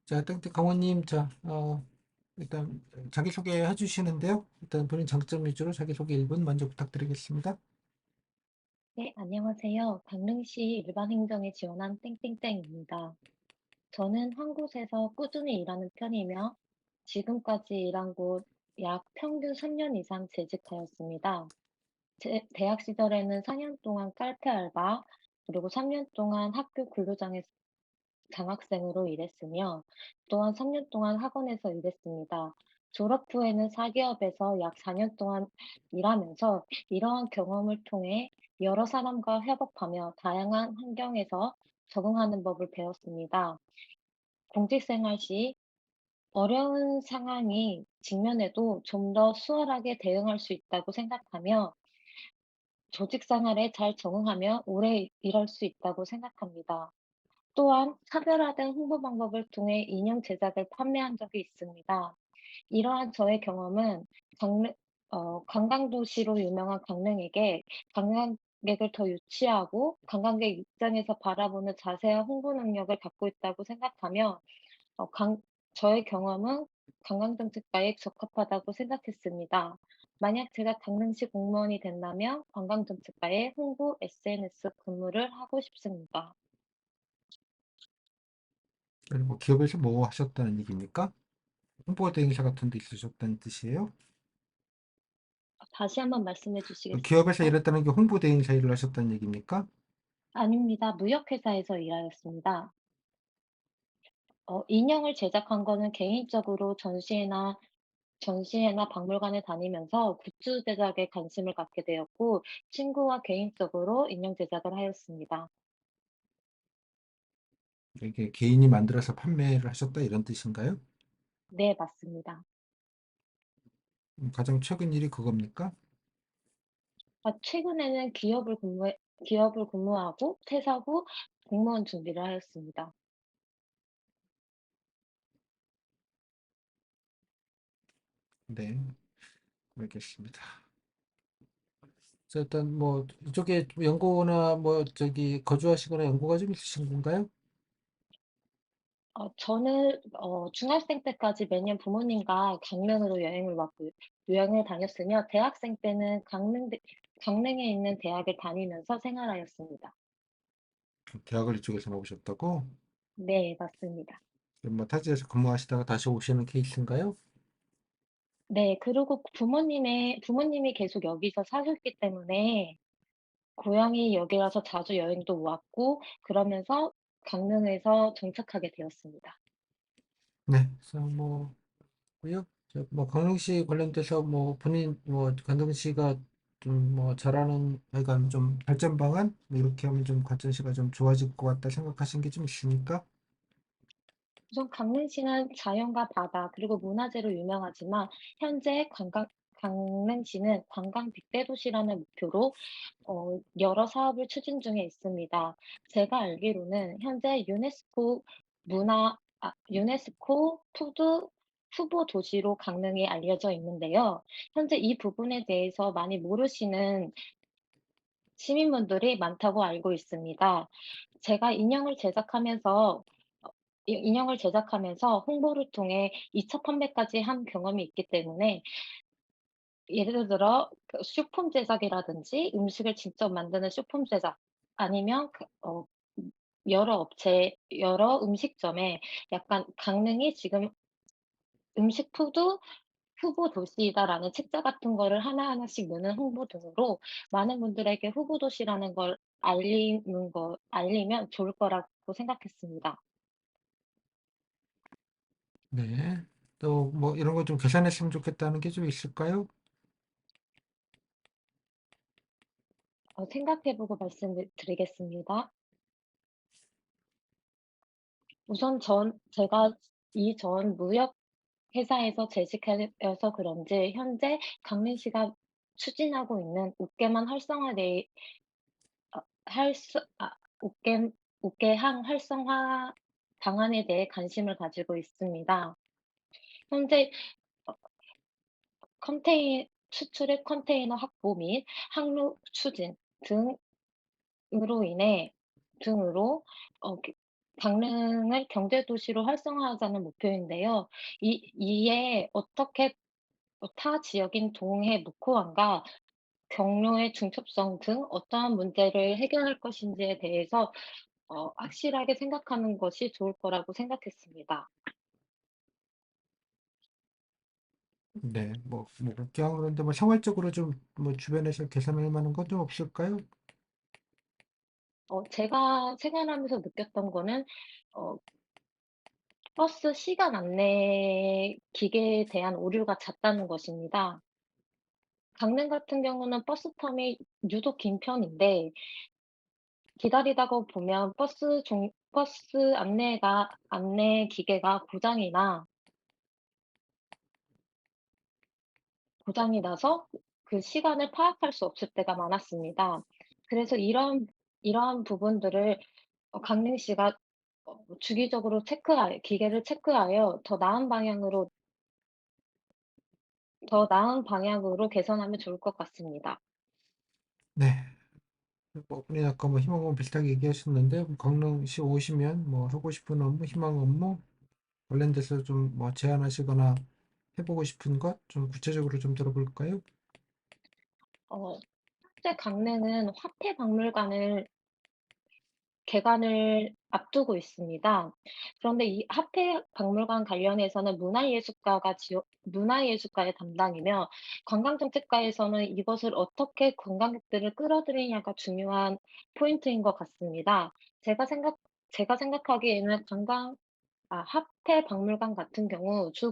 자, 땡땡 강원님, 일단 자기소개 해주시는데요. 일단 본인 장점 위주로 자기소개 1분 먼저 부탁드리겠습니다. 네, 안녕하세요. 강릉시 일반행정에 지원한 땡땡땡입니다. 저는 한 곳에서 꾸준히 일하는 편이며 지금까지 일한 곳 약 평균 3년 이상 재직하였습니다. 제 대학 시절에는 4년 동안 칼퇴 알바, 그리고 3년 동안 학교 근로장에서 장학생으로 일했으며 또한 3년 동안 학원에서 일했습니다. 졸업 후에는 사기업에서 약 4년 동안 일하면서 이러한 경험을 통해 여러 사람과 협업하며 다양한 환경에서 적응하는 법을 배웠습니다. 공직 생활 시 어려운 상황이 직면해도 좀 더 수월하게 대응할 수 있다고 생각하며 조직 생활에 잘 적응하며 오래 일할 수 있다고 생각합니다. 또한 차별화된 홍보 방법을 통해 인형 제작을 판매한 적이 있습니다. 이러한 저의 경험은 강릉 관광도시로 유명한 강릉에게 관광객을 더 유치하고 관광객 입장에서 바라보는 자세한 홍보 능력을 갖고 있다고 생각하며 어 강 저의 경험은 관광정책과에 적합하다고 생각했습니다. 만약 제가 강릉시 공무원이 된다면 관광정책과의 홍보 SNS 근무를 하고 싶습니다. 뭐 기업에서 뭐 하셨다는 얘기입니까? 홍보대행사 같은 데 있으셨다는 뜻이에요? 다시 한번 말씀해 기업에서 주시겠습니까? 일했다는 게 홍보대행사 일을 하셨다는 얘기입니까? 아닙니다. 무역회사에서 일하였습니다. 인형을 제작한 거는 개인적으로 전시회나 박물관에 다니면서 굿즈 제작에 관심을 갖게 되었고, 친구와 개인적으로 인형 제작을 하였습니다. 이게 개인이 만들어서 판매를 하셨다 이런 뜻인가요? 네, 맞습니다. 가장 최근 일이 그겁니까? 최근에는 기업을 근무하고 퇴사 후 공무원 준비를 하였습니다. 네, 알겠습니다. 자, 일단 뭐 이쪽에 연고나 뭐 거주하시거나 연고가 좀 있으신 건가요? 저는 중학생 때까지 매년 부모님과 강릉으로 여행을 다녔으며 대학생 때는 강릉에 있는 대학을 다니면서 생활하였습니다. 대학을 이쪽에서 나오셨다고? 네, 맞습니다. 뭐 타지에서 근무하시다가 다시 오시는 케이스인가요? 네, 그리고 부모님이 계속 여기서 사셨기 때문에 고향이 여기라서 자주 여행도 왔고 그러면서 강릉에서 정착하게 되었습니다. 네. 그래서 고요. 뭐 강릉시 관련돼서 뭐 본인 뭐 강릉시가 좀 뭐 잘하는 약간 좀 발전 방안 뭐 이렇게 하면 좀 과천시가 좀 좋아질 것 같다 생각하신 게 좀 있습니까? 우선 강릉시는 자연과 바다 그리고 문화재로 유명하지만 현재 강릉시는 관광 빅대 도시라는 목표로 여러 사업을 추진 중에 있습니다. 제가 알기로는 현재 유네스코 푸드 후보 도시로 강릉이 알려져 있는데요. 현재 이 부분에 대해서 많이 모르시는 시민분들이 많다고 알고 있습니다. 제가 인형을 제작하면서 홍보를 통해 2차 판매까지 한 경험이 있기 때문에 예를 들어 쇼품 제작이라든지 음식을 직접 만드는 쇼품 제작 아니면 여러 음식점에 약간 강릉이 지금 음식 푸드 후보 도시이다라는 책자 같은 거를 하나하나씩 넣는 홍보 등으로 많은 분들에게 후보 도시라는 걸 알리면 좋을 거라고 생각했습니다. 네. 또 뭐 이런 거 좀 개선했으면 좋겠다는 게 좀 있을까요? 생각해 보고 말씀을 드리겠습니다. 우선 제가 이전 무역 회사에서 재직해서 그런지 현재 강릉시가 추진하고 있는 어 활성 아 옥겜 옥개항 활성화 방안에 대해 관심을 가지고 있습니다. 현재 어 수출입 컨테이너 확보 및 항로 추진 등으로 인해 등으로 어 그 강릉을 경제도시로 활성화하자는 목표인데요. 이에 어떻게 타 지역인 동해 묵호왕과 경로의 중첩성 등 어떠한 문제를 해결할 것인지에 대해서 확실하게 생각하는 것이 좋을 거라고 생각했습니다. 네. 그냥 그런데 뭐 생활적으로 좀 뭐 주변에서 개선할 만한 건 좀 없을까요? 제가 생활하면서 느꼈던 거는 어 버스 시간 안내 기계에 대한 오류가 잦다는 것입니다. 강릉 같은 경우는 버스 텀이 유독 긴 편인데 기다리다가 보면 버스 안내 기계가 고장이 나서 그 시간을 파악할 수 없을 때가 많았습니다. 그래서 이러한 부분들을 강릉시가 주기적으로 기계를 체크하여 더 나은 방향으로 개선하면 좋을 것 같습니다. 네. 본인이 아까 뭐 희망 고문 비슷하게 얘기하셨는데 강릉시 오시면 뭐 하고 싶은 업무, 희망 업무 관련돼서 좀 뭐 제안하시거나 해보고 싶은 것 좀 구체적으로 좀 들어볼까요? 어 현재 강릉은 개관을 앞두고 있습니다. 그런데 이 화폐 박물관 관련해서는 문화예술가의 담당이며 관광정책과에서는 이것을 어떻게 관광객들을 끌어들이냐가 중요한 포인트인 것 같습니다. 제가 생각 제가 생각하기에는 화폐 박물관 같은 경우 주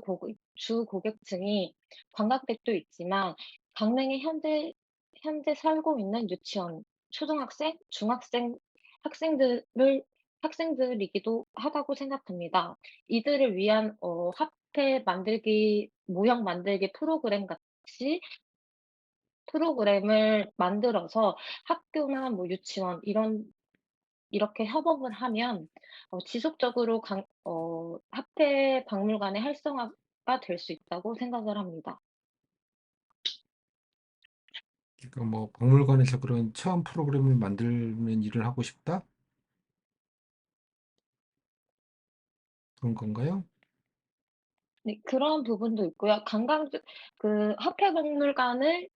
고객층이 관광객도 있지만 강릉에 현재 살고 있는 유치원, 초등학생, 중학생 학생들을 학생들이기도 하다고 생각합니다. 이들을 위한 모형 만들기 프로그램을 만들어서 학교나 뭐 유치원 이렇게 협업을 하면 지속적으로 화폐 박물관의 활성화가 될 수 있다고 생각을 합니다. 그러니까 뭐 박물관에서 그런 체험 프로그램을 만들는 일을 하고 싶다? 그런 건가요? 네, 그런 부분도 있고요. 화폐 박물관을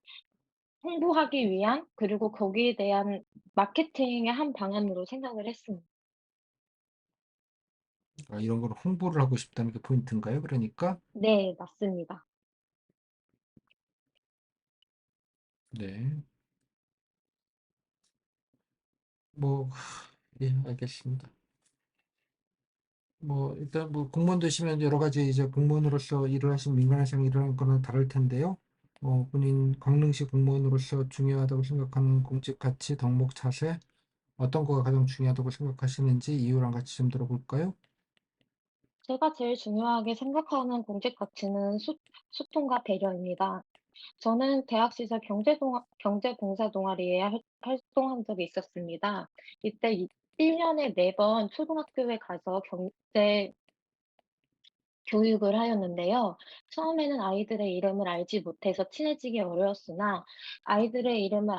홍보하기 위한 그리고 거기에 대한 마케팅의 한 방안으로 생각을 했습니다. 아, 이런 걸 홍보를 하고 싶다는 게 포인트인가요? 그러니까 네, 맞습니다. 네. 뭐 예, 알겠습니다. 뭐 일단 뭐 공무원 되시면 여러 가지 이제 공무원으로서 일을 하신 민간회사랑 일을 하는 거는 다를 텐데요. 본인 강릉시 공무원으로서 중요하다고 생각하는 공직 가치, 덕목, 자세 어떤 거가 가장 중요하다고 생각하시는지 이유랑 같이 좀 들어볼까요? 제가 제일 중요하게 생각하는 공직 가치는 소통과 배려입니다. 저는 대학 시절 경제봉사 동아리에 활동한 적이 있었습니다. 이때 1년에 4번 초등학교에 가서 경제 교육을 하였는데요. 처음에는 아이들의 이름을 알지 못해서 친해지기 어려웠으나 아이들의 이름을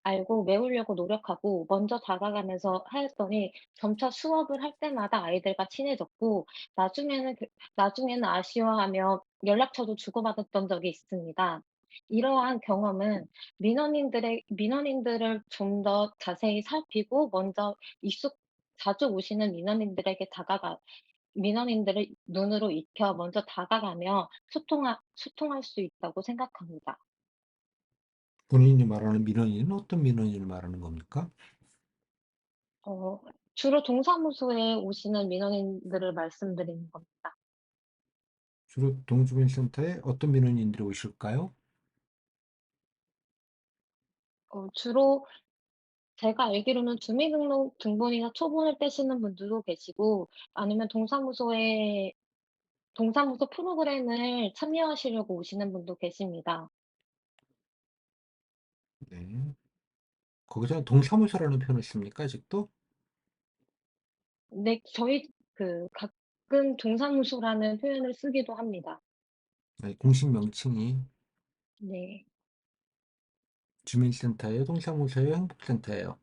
알고 메우려고 노력하고 먼저 다가가면서 하였더니 점차 수업을 할 때마다 아이들과 친해졌고 나중에는 아쉬워하며 연락처도 주고받았던 적이 있습니다. 이러한 경험은 민원인들을 좀 더 자세히 살피고 자주 오시는 민원인들을 눈으로 익혀 먼저 다가가며 소통할 수 있다고 생각합니다. 본인이 말하는 민원인은 어떤 민원인을 말하는 겁니까? 어 주로 동사무소에 오시는 민원인들을 말씀드리는 겁니다. 주로 동주민센터에 어떤 민원인들이 오실까요? 주로 제가 알기로는 주민등록 등본이나 초본을 떼시는 분들도 계시고 아니면 동사무소 프로그램을 참여하시려고 오시는 분도 계십니다. 네. 거기서는 동사무소라는 표현을 씁니까, 아직도? 근데 가끔 동사무소라는 표현을 쓰기도 합니다. 아니, 공식 명칭이 네. 주민센터예요, 동사무소예요, 행복센터예요.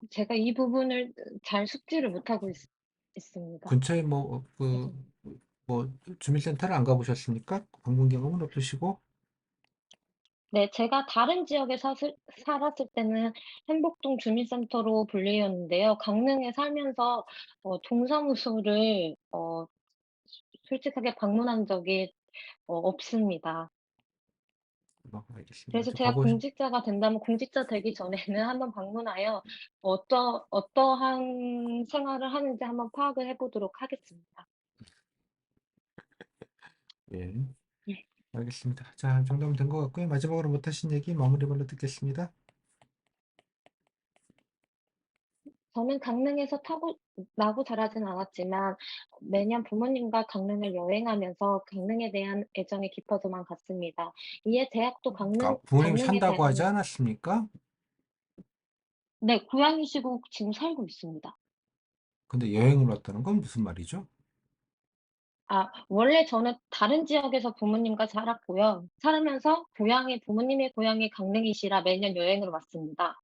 제가 이 부분을 잘 숙지를 못하고 있습니다. 근처에 뭐, 그래서 뭐, 주민센터를 안 가보셨습니까? 방문 경험은 없으시고? 네, 제가 다른 지역에 살았을 때는 행복동 주민센터로 불리었는데요. 강릉에 살면서 동사무소를 솔직하게 방문한 적이 없습니다. 알겠습니다. 그래서 좀 제가 가보시, 공직자가 된다면 공직자 되기 전에는 한번 방문하여 어떠한 생활을 하는지 한번 파악을 해 보도록 하겠습니다. 예, 네. 알겠습니다. 자, 정답은 된 것 같고요. 마지막으로 못하신 얘기 마무리 발로 듣겠습니다. 저는 강릉에서 타고 나고 자라진 않았지만 매년 부모님과 강릉을 여행하면서 강릉에 대한 애정이 깊어서만 갔습니다. 이에 대학도 부모님이 강릉에 산다고 하지 대한 않았습니까? 네, 고향이시고 지금 살고 있습니다. 근데 여행을 왔다는 건 무슨 말이죠? 원래 저는 다른 지역에서 부모님과 살았고요. 살면서 부모님의 고향이 강릉이시라 매년 여행을 왔습니다.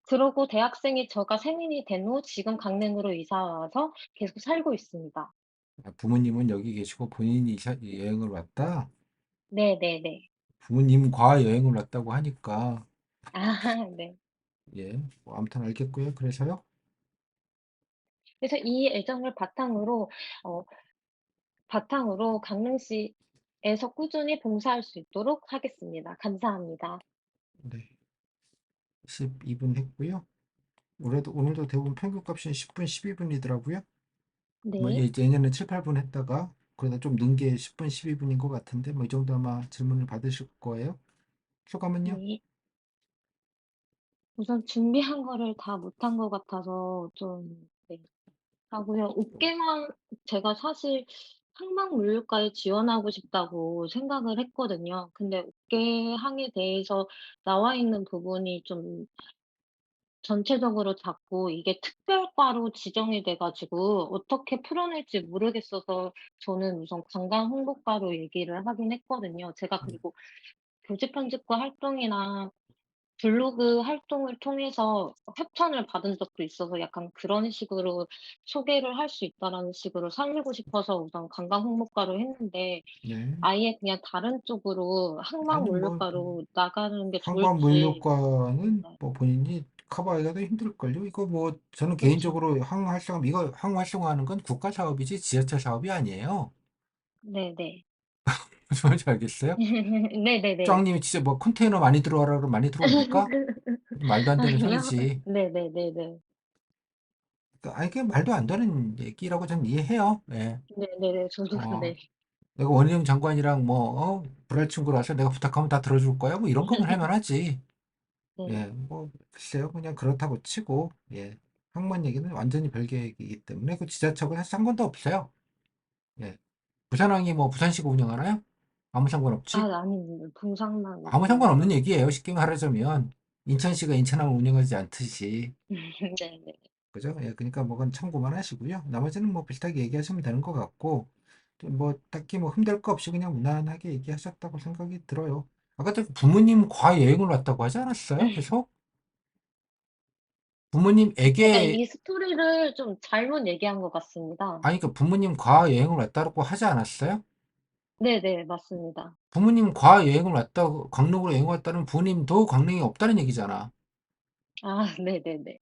그러고 대학생이 저가 성인이 된 후 지금 강릉으로 이사 와서 계속 살고 있습니다. 부모님은 여기 계시고 본인이 여행을 왔다? 네네네. 부모님과 여행을 왔다고 하니까, 아 네. 예, 뭐 아무튼 알겠고요. 그래서요? 그래서 이 애정을 어 바탕으로 강릉시에서 꾸준히 봉사할 수 있도록 하겠습니다. 감사합니다. 네, 12분 했고요. 오늘도 대부분 평균값이 10분, 12분이더라고요. 뭐 네. 예전에 7, 8분 했다가 그러다 좀 는 게 10분, 12분인 것 같은데 뭐 이 정도 아마 질문을 받으실 거예요. 소감은요? 네. 우선 준비한 거를 다 못한 것 같아서 좀 네. 그냥 업계만 제가 사실 항공물류과에 지원하고 싶다고 생각을 했거든요. 근데 업계항에 대해서 나와 있는 부분이 좀 전체적으로 작고 이게 특별과로 지정이 돼 가지고 어떻게 풀어낼지 모르겠어서 저는 우선 관광 홍보과로 얘기를 하긴 했거든요. 제가 그리고 교직 편집과 활동이나 블로그 활동을 통해서 협찬을 받은 적도 있어서 약간 그런 식으로 소개를 할 수 있다라는 식으로 살리고 싶어서 우선 관광 홍보과로 했는데 네. 아예 그냥 다른 쪽으로 아니 뭐 항공물류과로 나가는 게 좋을지 항공물류과는 네. 뭐 본인이 커버하기가 더 힘들걸요. 이거 뭐 저는 그쵸. 개인적으로 항 활성화하는 건 국가 사업이지 지자체 사업이 아니에요. 네네. 무슨 말인지 알겠어요? 네네네. 짱님이 진짜 뭐 컨테이너 많이 들어와라 그러면 많이 들어옵니까? 말도 안 되는 아니요. 소리지. 네네네네. 아니, 그게 말도 안 되는 얘기라고 저는 이해해요. 예. 네네네. 저도 어, 네. 내가 원희룡 장관이랑 불알 친구로 와서 내가 부탁하면 다 들어줄 거야? 뭐 이런 거면 할 만하지. 예, 네. 뭐, 글쎄요. 그냥 그렇다고 치고, 예. 항만 얘기는 완전히 별개 얘기이기 때문에 그 지자체하고 사실 상관도 없어요. 예. 부산항이 뭐 부산시가 운영하나요? 아무 상관없지? 아닙니다. 부상만 아무 상관없는 운영합니다. 얘기예요. 쉽게 말하자면. 인천시가 인천항을 운영하지 않듯이. 네네. 그죠? 예, 그러니까 뭐건 참고만 하시고요. 나머지는 뭐 비슷하게 얘기하시면 되는 것 같고, 뭐 딱히 뭐 흠들 거 없이 그냥 무난하게 얘기하셨다고 생각이 들어요. 아까 또 부모님 과 여행을 왔다고 하지 않았어요? 계속? 제가 부모님에게, 이 스토리를 좀 잘못 얘기한 것 같습니다. 아니, 그 부모님 과 여행을 왔다고 하지 않았어요? 네네. 맞습니다. 부모님 과 여행을 왔다고, 강릉으로 여행 왔다는 부모님도 강릉에 없다는 얘기잖아. 네네네.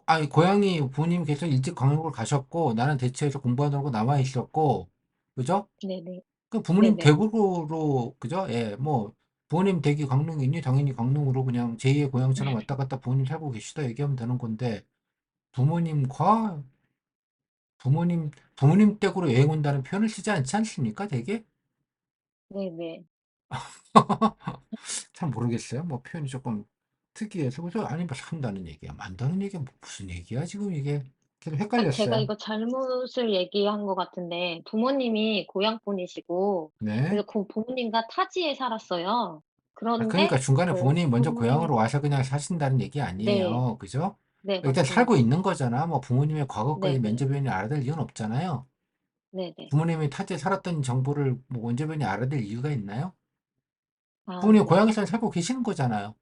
아니, 고향이 부모님 계속 일찍 강릉으로 가셨고, 나는 대체해서 공부하느라고 남아 있었고, 그죠? 네네. 그 부모님 네네. 댁으로, 그죠? 예, 뭐, 부모님 댁이 강릉이니 당연히 강릉으로 그냥 제2의 고향처럼 왔다 갔다 부모님 살고 계시다 얘기하면 되는 건데, 부모님과 부모님 댁으로 여행 온다는 표현을 쓰지 않지 않습니까? 되게? 네네. 잘 모르겠어요. 뭐 표현이 조금 특이해서 그래서 아니 뭐 산다는 얘기야 만다는 얘기야 뭐 무슨 얘기야 지금 이게 계속 제가 헷갈렸어요. 이거 잘못을 얘기한 것 같은데 부모님이 고향 분이시고 네. 그래서 그 부모님과 타지에 살았어요. 그러니까 그런데 중간에 부모님이 먼저 고향으로 부모님이 와서 그냥 사신다는 얘기 네. 아니에요. 그죠? 네 일단 살고 맞습니다. 있는 거잖아. 뭐 부모님의 과거까지 네네. 면접위원이 알아댈 이유는 없잖아요. 네네. 부모님이 타지에 살았던 정보를 뭐 면접위원이 알아댈 이유가 있나요? 부모님 네. 고향에서 살고 계시는 거잖아요.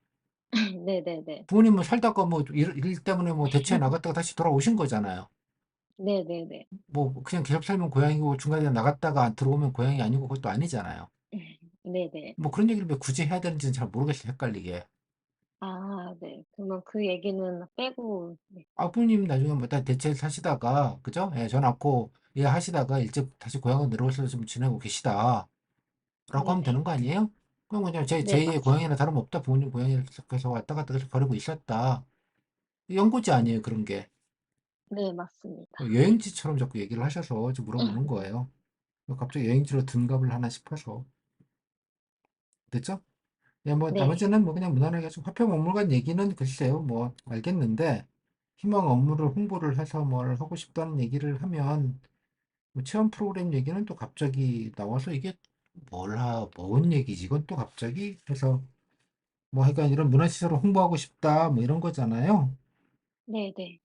네네네. 부모님은 살다가 뭐 일 때문에 뭐 대체해 나갔다가 다시 돌아오신 거잖아요. 네네네. 뭐 그냥 계속 살면 고향이고 중간에 나갔다가 들어오면 고향이 아니고 그것도 아니잖아요. 네네. 뭐 그런 얘기를 왜 굳이 해야 되는지는 잘 모르겠어요, 헷갈리게. 아 네. 그러면 그 얘기는 빼고 네. 부모님 나중에 뭐 다 대체 사시다가 그죠? 예, 전 낳고 예 하시다가 일찍 다시 고향으로 내려오셔서 좀 지내고 계시다. 라고 하면 되는 네네. 거 아니에요? 그럼 그냥 네 제2의 고향이나 맞습니다. 다름없다. 부모님 고향에서 왔다 갔다 계속 거리고 있었다. 연고지 아니에요, 그런 게. 네 맞습니다. 여행지처럼 자꾸 얘기를 하셔서 좀 물어보는 거예요. 갑자기 여행지로 둔갑을 하나 싶어서. 됐죠? 예, 뭐, 네. 나머지는 뭐 그냥 무난하게 좀 화평박물관 얘기는 글쎄요, 뭐, 알겠는데, 희망 업무를 홍보를 해서 뭘 하고 싶다는 얘기를 하면, 뭐 체험 프로그램 얘기는 또 갑자기 나와서 이게 뭔 얘기지? 이건 또 갑자기 해서, 뭐, 하여간 이런 문화시설을 홍보하고 싶다, 뭐 이런 거잖아요. 네네.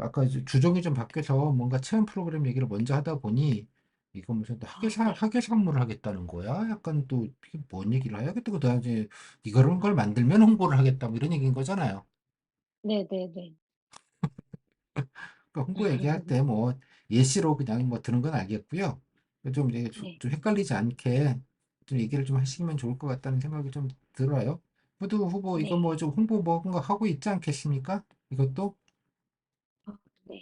아까 이제 주종이 좀 바뀌어서 뭔가 체험 프로그램 얘기를 먼저 하다 보니, 이거 무슨 또 아 네. 학예사 업무를 하겠다는 거야? 약간 또, 이게 뭔 얘기를 해야겠다고, 나 이제, 이런 걸 만들면 홍보를 하겠다, 뭐 이런 얘기인 거잖아요. 네네네. 그러니까 홍보 얘기할 때 뭐, 예시로 그냥 뭐 드는 건 알겠고요. 좀 이제 네. 좀 헷갈리지 않게 좀 얘기를 좀 하시면 좋을 것 같다는 생각이 좀 들어요. 모두 후보, 이거 네. 뭐 좀 홍보 뭔가 하고 있지 않겠습니까? 이것도? 아 네.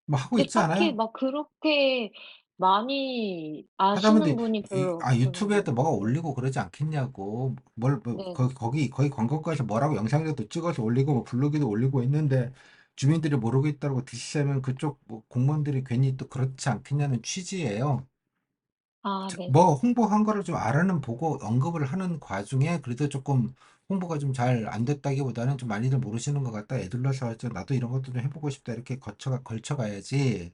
뭐 하고 근데 있지 딱히 않아요? 막 그렇게 많이 하다못해 아시는 분이 별로 유튜브에도 없어서 뭐가 네. 올리고 그러지 않겠냐고. 네네. 거기 관광가에서 뭐라고 영상이라도 찍어서 올리고 뭐 블로그에도 올리고 있는데 주민들이 모르고 있다고 드시자면 그쪽 뭐 공무원들이 괜히 또 그렇지 않겠냐는 취지예요. 아 뭐 네네. 홍보한 거를 좀 알아는 보고 언급을 하는 과중에 그래도 조금 홍보가 좀 잘 안 됐다기보다는 좀 많이들 모르시는 것 같다. 애들러서 좀 나도 이런 것도 좀 해보고 싶다. 이렇게 걸쳐가야지.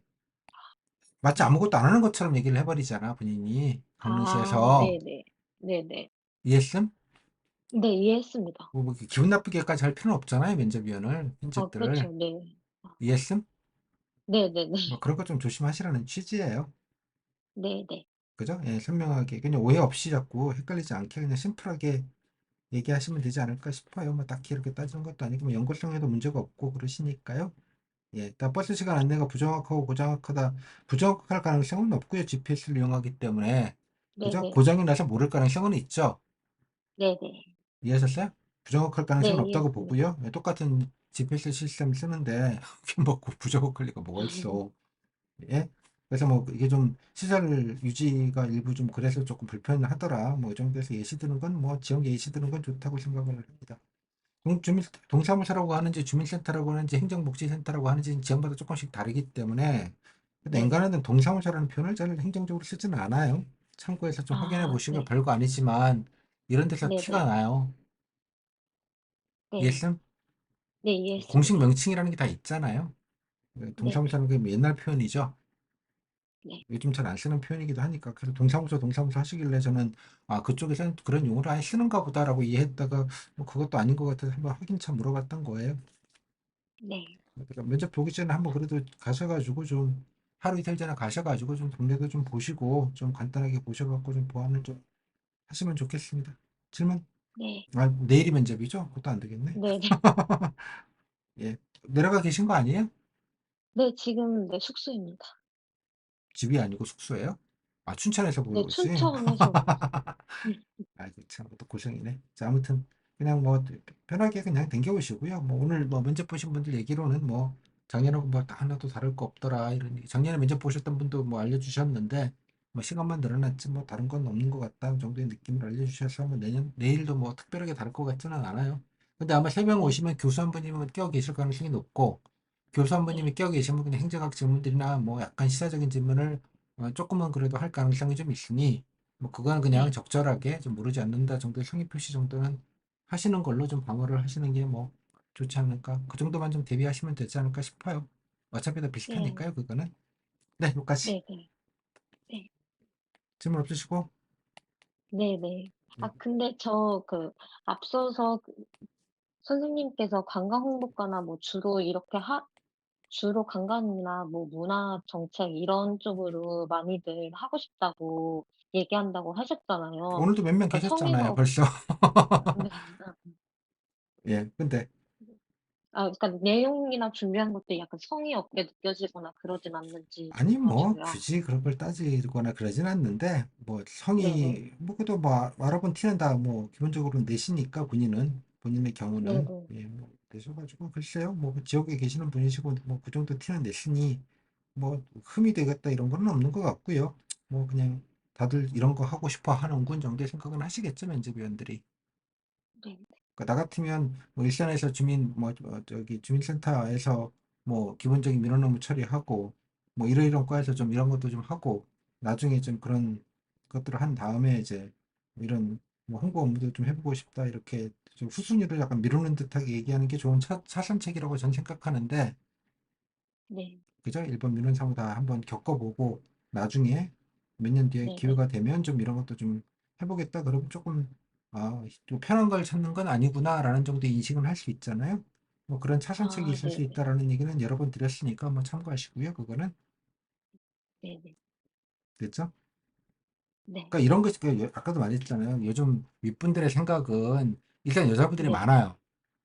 마치 네. 아무것도 안 하는 것처럼 얘기를 해버리잖아, 본인이. 아 강릉시에서. 네네. 네네. 이해했음? 네 이해했습니다. 뭐 기분 나쁘게까지 할 필요는 없잖아요, 면접위원을, 아 현직들을. 그렇죠. 네. 아 이해했음? 네네네. 뭐 그런 거 좀 조심하시라는 취지예요. 네네. 그죠? 예, 선명하게. 그냥 오해 없이 자꾸 헷갈리지 않게 그냥 심플하게 얘기하시면 되지 않을까 싶어요. 뭐 딱히 이렇게 따지는 것도 아니고, 뭐 연구성에도 문제가 없고 그러시니까요. 예, 다 버스 시간 안내가 부정확하고 고정확하다. 부정확할 가능성은 없고요. GPS를 이용하기 때문에. 그죠? 네네. 고장이 나서 모를 가능성은 있죠. 네네. 이해하셨어요? 부정확할 네 가능성은 없다고 이해했습니다. 보고요. 예, 똑같은 GPS 시스템 쓰는데 뭐 부정확할 리가 뭐가 있어. 예? 그래서 뭐 이게 좀 시설 유지가 일부 좀 그래서 조금 불편하더라. 뭐 이 정도에서 예시 드는 건 뭐 지역에 예시 드는 건 좋다고 생각을 합니다. 동사무소라고 하는지 주민센터라고 하는지 행정복지센터라고 하는지 지역마다 조금씩 다르기 때문에 근데 네네. 엔간하는 동사무소라는 표현을 잘 행정적으로 쓰지는 않아요. 참고해서 좀 확인해 아 보시면 네. 별거 아니지만 이런 데서 티가 네네. 나요. 네. 이해했음? 네 공식 이해했습니다. 명칭이라는 게 다 있잖아요. 네네. 동사무소는 그 옛날 표현이죠. 네. 요즘 잘 안 쓰는 표현이기도 하니까. 그래서 동사무소 하시길래 저는 그쪽에서는 그런 용어를 아예 쓰는가 보다라고 이해했다가 뭐 그것도 아닌 것 같아서 한번 확인차 물어봤던 거예요. 네. 그러니까 면접 보기 전에 한번 그래도 가셔가지고 좀 하루 이틀 전에 가셔가지고 좀 동네도 좀 보시고 좀 간단하게 보셔갖고 좀 보완을 좀 하시면 좋겠습니다. 질문? 네. 내일이 면접이죠? 그것도 안 되겠네. 네네. 예. 내려가 계신 거 아니에요? 네 지금 네 숙소입니다. 집이 아니고 숙소예요? 춘천에서 네 보러오지? 춘천에서 오고 있어요. 아이고 참 그것도 고생이네. 자 아무튼 그냥 뭐 편하게 그냥 댕겨보시고요. 뭐 오늘 뭐 면접 보신 분들 얘기로는 뭐 작년하고 뭐 하나도 다를 거 없더라 이런 얘기. 작년에 면접 보셨던 분도 뭐 알려주셨는데 뭐 시간만 늘어났지 뭐 다른 건 없는 것 같다 정도의 느낌을 알려주셔서 뭐 내일도 뭐 특별하게 다를 것 같지는 않아요. 근데 아마 세 명 네. 오시면 교수 한 분이면 껴 계실 가능성이 높고 교수 한 네. 분님이 껴 계시면 그냥 행정학 질문들이나 뭐 약간 시사적인 질문을 조금은 그래도 할 가능성이 좀 있으니 뭐 그건 그냥 네. 적절하게 좀 모르지 않는다 정도의 성의 표시 정도는 하시는 걸로 좀 방어를 하시는 게 뭐 좋지 않을까. 그 정도만 좀 대비하시면 되지 않을까 싶어요. 어차피 다 네. 비슷하니까요, 그거는. 네, 여기까지. 네네. 네. 질문 없으시고. 네네. 네. 아 근데 저 앞서서 선생님께서 관광 홍보과나 뭐 주로 관광이나 뭐 문화 정책 이런 쪽으로 많이들 하고 싶다고 얘기한다고 하셨잖아요. 오늘도 몇 명 그러니까 계셨잖아요, 성의가 벌써. 네. 예, 근데 아 그러니까 내용이나 준비한 것도 약간 성의 없게 느껴지거나 그러진 않는지 아니 해 뭐 가지고요. 굳이 그런 걸 따지거나 그러진 않는데 뭐 네네. 성의 뭐 그래도 뭐 알아본 티는 다 뭐 기본적으로 내시니까 본인의 경우는 네네. 예, 뭐 내셔가지고 글쎄요 뭐 그 지역에 계시는 분이시고 뭐 그 정도 티는 냈으니 뭐 흠이 되겠다 이런 건 없는 것 같고요. 뭐 그냥 다들 이런 거 하고 싶어 하는군 정도의 생각은 하시겠죠 면접위원들이. 네. 그러니까 나 같으면 뭐 일산에서 저기 주민센터에서 뭐 기본적인 민원 업무 처리하고 뭐 이런 과에서 좀 이런 것도 좀 하고 나중에 좀 그런 것들을 한 다음에 이제 뭐 이런 뭐 홍보 업무도 좀 해보고 싶다 이렇게 좀 후순위를 약간 미루는 듯하게 얘기하는 게 좋은 차선책이라고 전 생각하는데 네. 그죠? 일본 민원사무 다 한번 겪어보고 나중에 몇 년 뒤에 네네. 기회가 되면 좀 이런 것도 좀 해보겠다 그러면 조금 좀 편한 걸 찾는 건 아니구나라는 정도의 인식은 할 수 있잖아요. 뭐 그런 차선책이 아 있을 수 네네. 있다라는 얘기는 여러 번 드렸으니까 뭐 참고하시고요. 그거는 네네. 됐죠? 네. 그러니까 이런 거 아까도 말했잖아요. 요즘 윗분들의 생각은 일단 여자분들이 네. 많아요.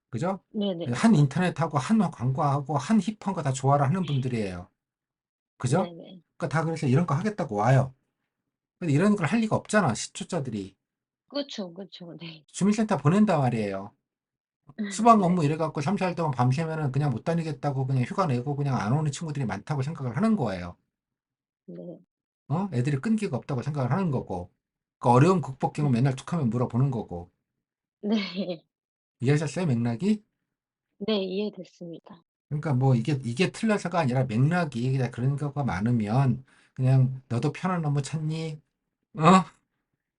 그죠? 네네. 한 맞아요. 인터넷하고 한 광고하고 한 힙한 거 다 좋아라 하는 분들이에요. 그죠? 네네. 그러니까 다 그래서 이런 거 하겠다고 와요. 근데 이런 걸 할 리가 없잖아, 시초자들이. 그쵸, 그쵸. 네. 주민센터 보낸단 말이에요. 수방 업무 네. 이래갖고 3, 4일 동안 밤새면은 그냥 못 다니겠다고 그냥 휴가 내고 그냥 안 오는 친구들이 많다고 생각을 하는 거예요. 네. 애들이 끈기가 없다고 생각을 하는 거고. 그 어려운 극복 경우 네. 맨날 툭하면 물어보는 거고. 네. 이해하셨어요, 맥락이? 네. 이해됐습니다. 그러니까 뭐 이게 틀려서가 아니라 맥락이 그냥 그런 거가 많으면 그냥 너도 편한 업무 찾니? 어?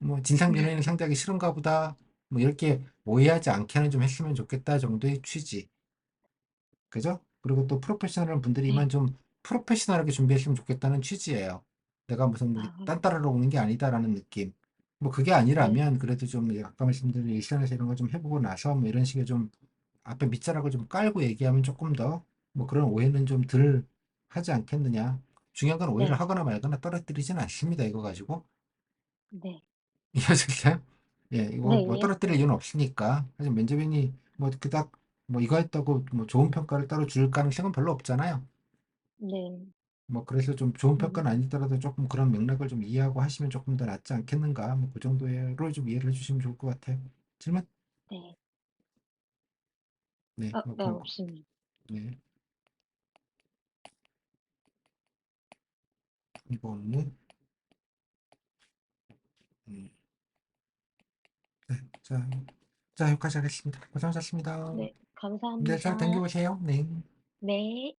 뭐 진상면허인을 상대하기 싫은가 보다. 뭐 이렇게 오해하지 않게는 좀 했으면 좋겠다 정도의 취지. 그죠? 그리고 또 프로페셔널한 분들이만 네. 좀 프로페셔널하게 준비했으면 좋겠다는 취지예요. 내가 무슨 뭐 아 딴따라로 오는 게 아니다라는 느낌. 뭐 그게 네. 아니라면 그래도 좀 아까 말씀드린 일선에서 이런 거 좀 해보고 나서 뭐 이런 식의 좀 앞에 밑자락을 좀 깔고 얘기하면 조금 더 뭐 그런 오해는 좀 덜 하지 않겠느냐. 중요한 건 오해를 네. 하거나 말거나 떨어뜨리진 않습니다. 이거 가지고. 네. 이해하셨어요? 예, 이거 네. 뭐 떨어뜨릴 이유는 이해했습니다. 없으니까. 사실 면접인이 뭐 그닥 뭐 이거 했다고 뭐 좋은 평가를 따로 줄 가능성은 별로 없잖아요. 네. 뭐 그래서 좀 좋은 평가는 음 아니더라도 조금 그런 맥락을 좀 이해하고 하시면 조금 더 낫지 않겠는가. 뭐 그 정도로 좀 이해를 해주시면 좋을 것 같아요. 질문? 네. 네, 뭐 네 없습니다. 네, 이거는 음, 네, 자, 여기까지 하겠습니다. 고생하셨습니다. 네. 네, 잘 감사합니다. 당겨보세요. 네. 네.